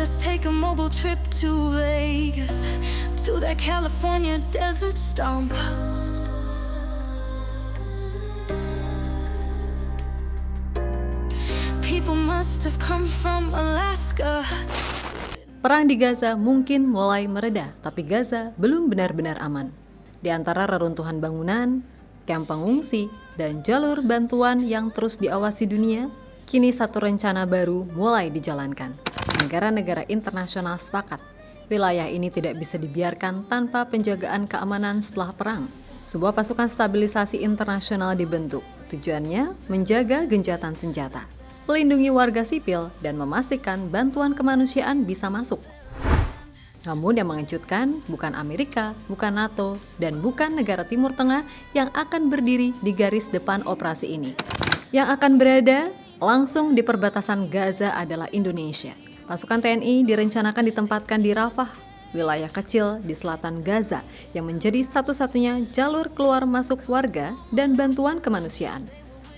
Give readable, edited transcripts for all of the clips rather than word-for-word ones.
us take a mobile trip to Vegas, to that California desert stomp. People must have come from Alaska. Perang di Gaza mungkin mulai mereda, tapi Gaza belum benar-benar aman. Di antara reruntuhan bangunan, kamp pengungsi, dan jalur bantuan yang terus diawasi dunia, kini satu rencana baru mulai dijalankan. Negara-negara internasional sepakat, wilayah ini tidak bisa dibiarkan tanpa penjagaan keamanan setelah perang. Sebuah pasukan stabilisasi internasional dibentuk, tujuannya menjaga gencatan senjata, melindungi warga sipil, dan memastikan bantuan kemanusiaan bisa masuk. Namun yang mengejutkan, bukan Amerika, bukan NATO, dan bukan negara Timur Tengah yang akan berdiri di garis depan operasi ini. Yang akan berada langsung di perbatasan Gaza adalah Indonesia. Pasukan TNI direncanakan ditempatkan di Rafah, wilayah kecil di selatan Gaza yang menjadi satu-satunya jalur keluar masuk warga dan bantuan kemanusiaan.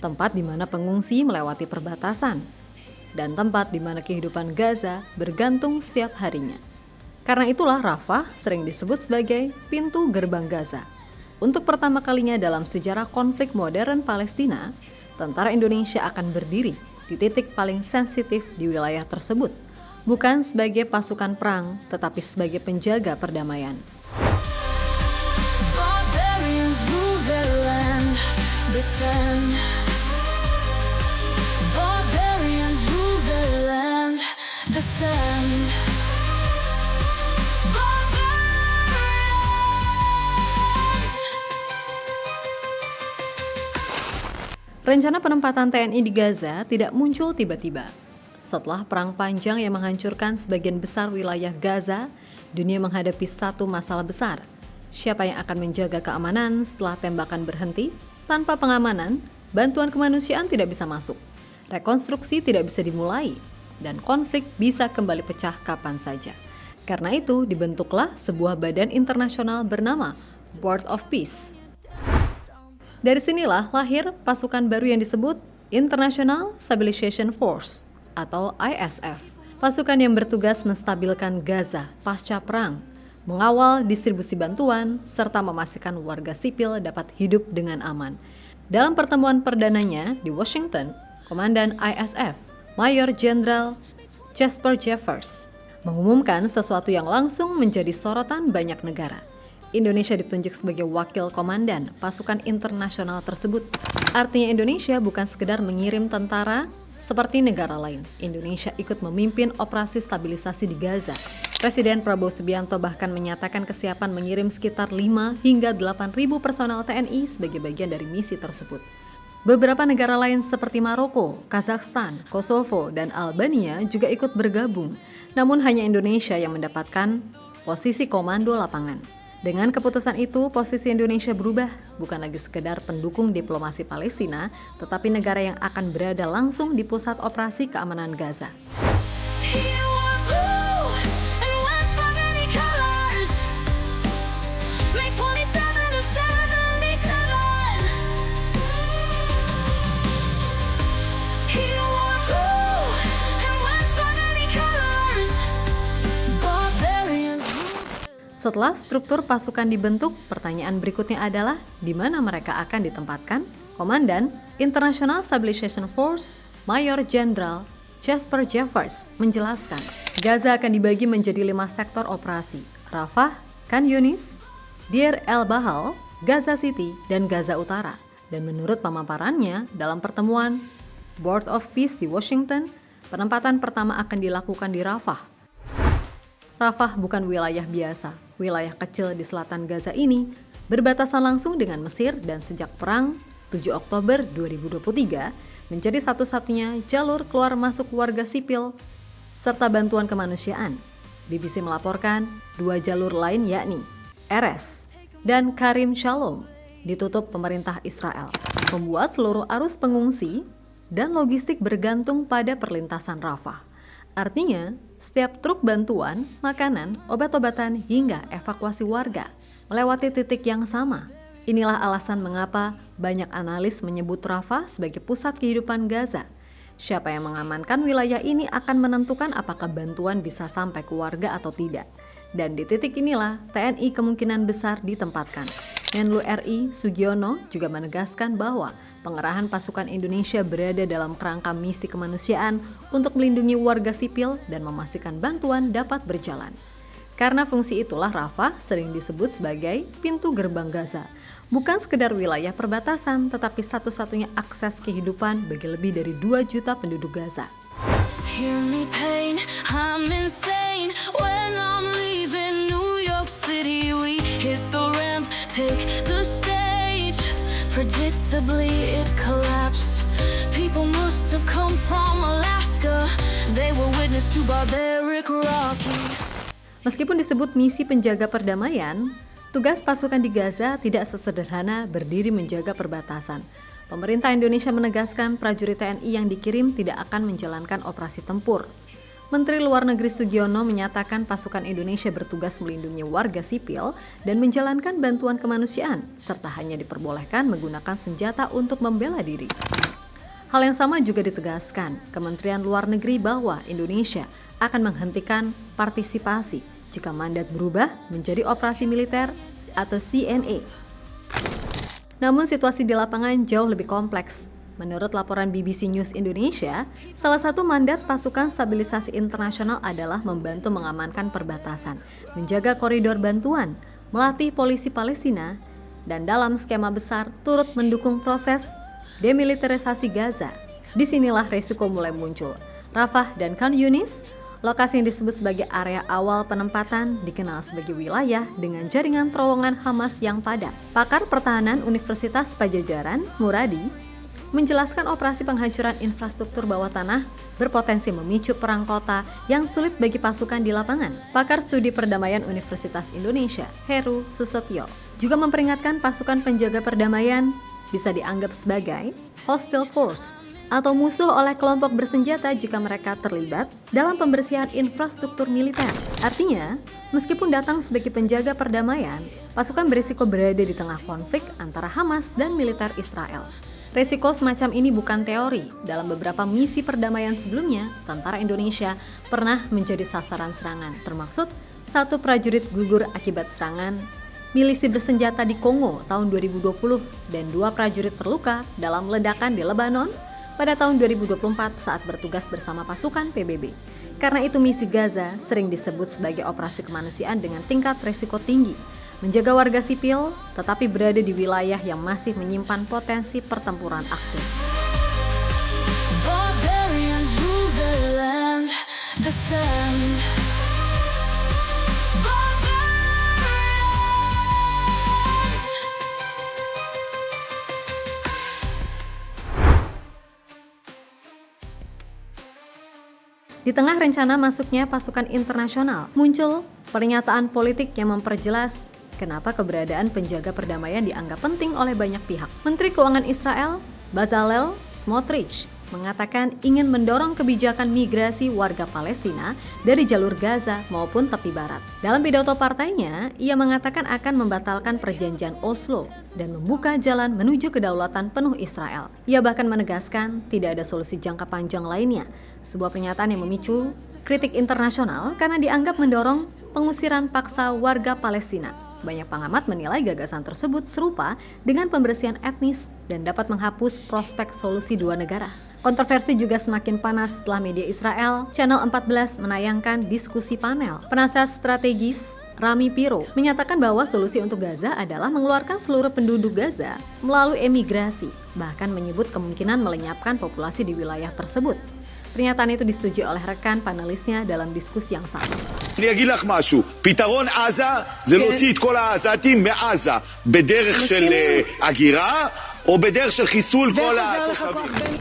Tempat di mana pengungsi melewati perbatasan, dan tempat di mana kehidupan Gaza bergantung setiap harinya. Karena itulah Rafah sering disebut sebagai pintu gerbang Gaza. Untuk pertama kalinya dalam sejarah konflik modern Palestina, tentara Indonesia akan berdiri di titik paling sensitif di wilayah tersebut, bukan sebagai pasukan perang, tetapi sebagai penjaga perdamaian. Barbarians rule their land, the sand. Barbarians rule their land, the sand. Rencana penempatan TNI di Gaza tidak muncul tiba-tiba. Setelah perang panjang yang menghancurkan sebagian besar wilayah Gaza, dunia menghadapi satu masalah besar. Siapa yang akan menjaga keamanan setelah tembakan berhenti? Tanpa pengamanan, bantuan kemanusiaan tidak bisa masuk. Rekonstruksi tidak bisa dimulai, dan konflik bisa kembali pecah kapan saja. Karena itu, dibentuklah sebuah badan internasional bernama Board of Peace. Dari sinilah lahir pasukan baru yang disebut International Stabilization Force atau ISF. Pasukan yang bertugas menstabilkan Gaza pasca perang, mengawal distribusi bantuan, serta memastikan warga sipil dapat hidup dengan aman. Dalam pertemuan perdananya di Washington, Komandan ISF, Mayor Jenderal Jasper Jeffers, mengumumkan sesuatu yang langsung menjadi sorotan banyak negara. Indonesia ditunjuk sebagai wakil komandan pasukan internasional tersebut. Artinya Indonesia bukan sekedar mengirim tentara seperti negara lain. Indonesia ikut memimpin operasi stabilisasi di Gaza. Presiden Prabowo Subianto bahkan menyatakan kesiapan mengirim sekitar 5 hingga 8.000 personel TNI sebagai bagian dari misi tersebut. Beberapa negara lain seperti Maroko, Kazakhstan, Kosovo, dan Albania juga ikut bergabung. Namun hanya Indonesia yang mendapatkan posisi komando lapangan. Dengan keputusan itu, posisi Indonesia berubah, bukan lagi sekedar pendukung diplomasi Palestina, tetapi negara yang akan berada langsung di pusat operasi keamanan Gaza. Setelah struktur pasukan dibentuk, pertanyaan berikutnya adalah di mana mereka akan ditempatkan? Komandan International Stabilization Force, Mayor Jenderal Jasper Jeffers menjelaskan, Gaza akan dibagi menjadi 5 sektor operasi: Rafah, Khan Yunis, Deir el-Bahal, Gaza City, dan Gaza Utara. Dan menurut pemaparannya dalam pertemuan Board of Peace di Washington, penempatan pertama akan dilakukan di Rafah. Rafah bukan wilayah biasa. Wilayah kecil di selatan Gaza ini berbatasan langsung dengan Mesir dan sejak perang 7 Oktober 2023 menjadi satu-satunya jalur keluar masuk warga sipil serta bantuan kemanusiaan. BBC melaporkan 2 jalur lain yakni Erez dan Karim Shalom ditutup pemerintah Israel, membuat seluruh arus pengungsi dan logistik bergantung pada perlintasan Rafah. Artinya, setiap truk bantuan, makanan, obat-obatan, hingga evakuasi warga melewati titik yang sama. Inilah alasan mengapa banyak analis menyebut Rafah sebagai pusat kehidupan Gaza. Siapa yang mengamankan wilayah ini akan menentukan apakah bantuan bisa sampai ke warga atau tidak. Dan di titik inilah TNI kemungkinan besar ditempatkan. Menlu RI Sugiono juga menegaskan bahwa pengerahan pasukan Indonesia berada dalam kerangka misi kemanusiaan untuk melindungi warga sipil dan memastikan bantuan dapat berjalan. Karena fungsi itulah Rafah sering disebut sebagai pintu gerbang Gaza. Bukan sekedar wilayah perbatasan, tetapi satu-satunya akses kehidupan bagi lebih dari 2 juta penduduk Gaza. Hear me pain, I'm insane. When I'm leaving New York City, we hit the ramp, take the stage. Predictably it collapsed. People must have come from Alaska. They were witness to barbaric Rocky. Meskipun disebut misi penjaga perdamaian, tugas pasukan di Gaza tidak sesederhana berdiri menjaga perbatasan. Pemerintah Indonesia menegaskan prajurit TNI yang dikirim tidak akan menjalankan operasi tempur. Menteri Luar Negeri Sugiono menyatakan pasukan Indonesia bertugas melindungi warga sipil dan menjalankan bantuan kemanusiaan, serta hanya diperbolehkan menggunakan senjata untuk membela diri. Hal yang sama juga ditegaskan Kementerian Luar Negeri bahwa Indonesia akan menghentikan partisipasi jika mandat berubah menjadi operasi militer atau CNA. Namun situasi di lapangan jauh lebih kompleks. Menurut laporan BBC News Indonesia, salah satu mandat pasukan stabilisasi internasional adalah membantu mengamankan perbatasan, menjaga koridor bantuan, melatih polisi Palestina, dan dalam skema besar turut mendukung proses demilitarisasi Gaza. Disinilah resiko mulai muncul. Rafah dan Khan Yunis, lokasi yang disebut sebagai area awal penempatan, dikenal sebagai wilayah dengan jaringan terowongan Hamas yang padat. Pakar pertahanan Universitas Pajajaran, Muradi, menjelaskan operasi penghancuran infrastruktur bawah tanah berpotensi memicu perang kota yang sulit bagi pasukan di lapangan. Pakar studi perdamaian Universitas Indonesia, Heru Susetyo, juga memperingatkan pasukan penjaga perdamaian bisa dianggap sebagai hostile force atau musuh oleh kelompok bersenjata jika mereka terlibat dalam pembersihan infrastruktur militer. Artinya, meskipun datang sebagai penjaga perdamaian, pasukan berisiko berada di tengah konflik antara Hamas dan militer Israel. Resiko semacam ini bukan teori. Dalam beberapa misi perdamaian sebelumnya, tentara Indonesia pernah menjadi sasaran serangan, termaksud 1 prajurit gugur akibat serangan milisi bersenjata di Kongo tahun 2020 dan 2 prajurit terluka dalam ledakan di Lebanon pada tahun 2024 saat bertugas bersama pasukan PBB. Karena itu misi Gaza sering disebut sebagai operasi kemanusiaan dengan tingkat resiko tinggi, menjaga warga sipil tetapi berada di wilayah yang masih menyimpan potensi pertempuran aktif. Barbarians rule the land, the sand. Di tengah rencana masuknya pasukan internasional, muncul pernyataan politik yang memperjelas kenapa keberadaan penjaga perdamaian dianggap penting oleh banyak pihak. Menteri Keuangan Israel, Bezalel Smotrich, mengatakan ingin mendorong kebijakan migrasi warga Palestina dari jalur Gaza maupun tepi barat. Dalam pidato partainya, ia mengatakan akan membatalkan perjanjian Oslo dan membuka jalan menuju kedaulatan penuh Israel. Ia bahkan menegaskan tidak ada solusi jangka panjang lainnya, sebuah pernyataan yang memicu kritik internasional karena dianggap mendorong pengusiran paksa warga Palestina. Banyak pengamat menilai gagasan tersebut serupa dengan pembersihan etnis dan dapat menghapus prospek solusi 2 negara. Kontroversi juga semakin panas setelah media Israel, Channel 14 menayangkan diskusi panel. Penasihat strategis Rami Piro menyatakan bahwa solusi untuk Gaza adalah mengeluarkan seluruh penduduk Gaza melalui emigrasi, bahkan menyebut kemungkinan melenyapkan populasi di wilayah tersebut. Pernyataan itu disetujui oleh rekan panelisnya dalam diskusi yang sama. אני אגיד לך משהו, פתרון עזה זה להוציא את כל העזתים מעזה בדרך של הגירה או בדרך של חיסול כל התושבים.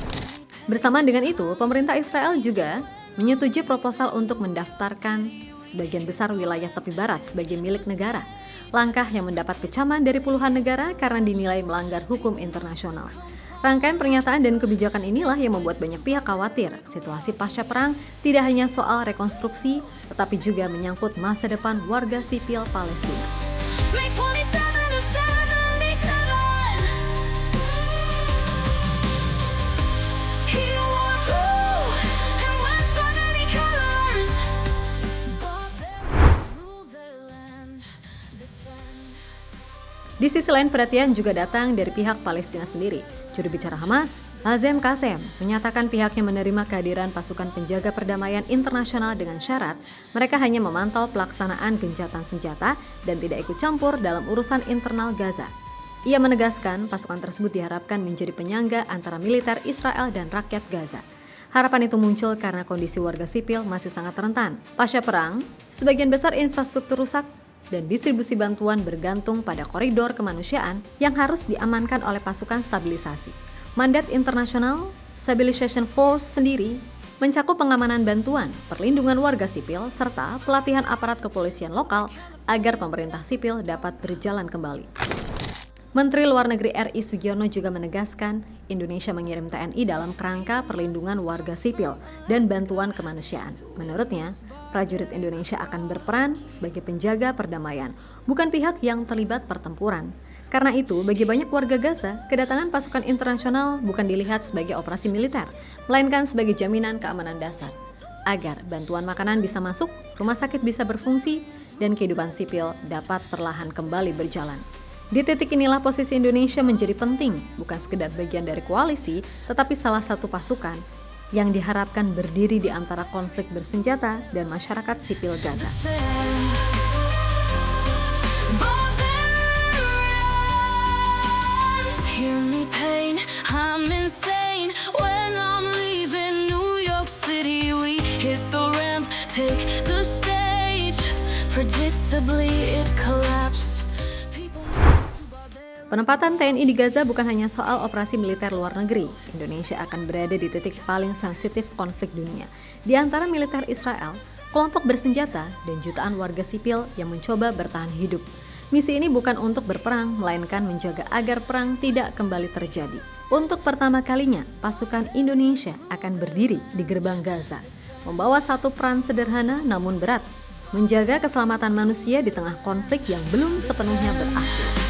Bersama dengan itu, pemerintah Israel juga menyetujui proposal untuk mendaftarkan sebagian besar wilayah tepi barat sebagai milik negara. Langkah yang mendapat kecaman dari puluhan negara karena dinilai melanggar hukum internasional. Rangkaian pernyataan dan kebijakan inilah yang membuat banyak pihak khawatir situasi pasca perang tidak hanya soal rekonstruksi, tetapi juga menyangkut masa depan warga sipil Palestina. Di sisi lain perhatian juga datang dari pihak Palestina sendiri. Juru bicara Hamas, Hazem Qassem, menyatakan pihaknya menerima kehadiran pasukan penjaga perdamaian internasional dengan syarat mereka hanya memantau pelaksanaan gencatan senjata dan tidak ikut campur dalam urusan internal Gaza. Ia menegaskan pasukan tersebut diharapkan menjadi penyangga antara militer Israel dan rakyat Gaza. Harapan itu muncul karena kondisi warga sipil masih sangat rentan. Pasca perang, sebagian besar infrastruktur rusak dan distribusi bantuan bergantung pada koridor kemanusiaan yang harus diamankan oleh pasukan stabilisasi. Mandat International Stabilization Force sendiri mencakup pengamanan bantuan, perlindungan warga sipil, serta pelatihan aparat kepolisian lokal agar pemerintah sipil dapat berjalan kembali. Menteri Luar Negeri RI Sugiono juga menegaskan Indonesia mengirim TNI dalam kerangka perlindungan warga sipil dan bantuan kemanusiaan. Menurutnya, prajurit Indonesia akan berperan sebagai penjaga perdamaian, bukan pihak yang terlibat pertempuran. Karena itu, bagi banyak warga Gaza, kedatangan pasukan internasional bukan dilihat sebagai operasi militer, melainkan sebagai jaminan keamanan dasar. Agar bantuan makanan bisa masuk, rumah sakit bisa berfungsi, dan kehidupan sipil dapat perlahan kembali berjalan. Di titik inilah posisi Indonesia menjadi penting, bukan sekedar bagian dari koalisi, tetapi salah satu pasukan yang diharapkan berdiri di antara konflik bersenjata dan masyarakat sipil Gaza. Hear me pain, I'm insane. When I'm leaving New York City, we hit the ramp, take the stage. Predictably it collapsed. Penempatan TNI di Gaza bukan hanya soal operasi militer luar negeri. Indonesia akan berada di titik paling sensitif konflik dunia. Di antara militer Israel, kelompok bersenjata, dan jutaan warga sipil yang mencoba bertahan hidup. Misi ini bukan untuk berperang, melainkan menjaga agar perang tidak kembali terjadi. Untuk pertama kalinya, pasukan Indonesia akan berdiri di gerbang Gaza, membawa satu peran sederhana namun berat, menjaga keselamatan manusia di tengah konflik yang belum sepenuhnya berakhir.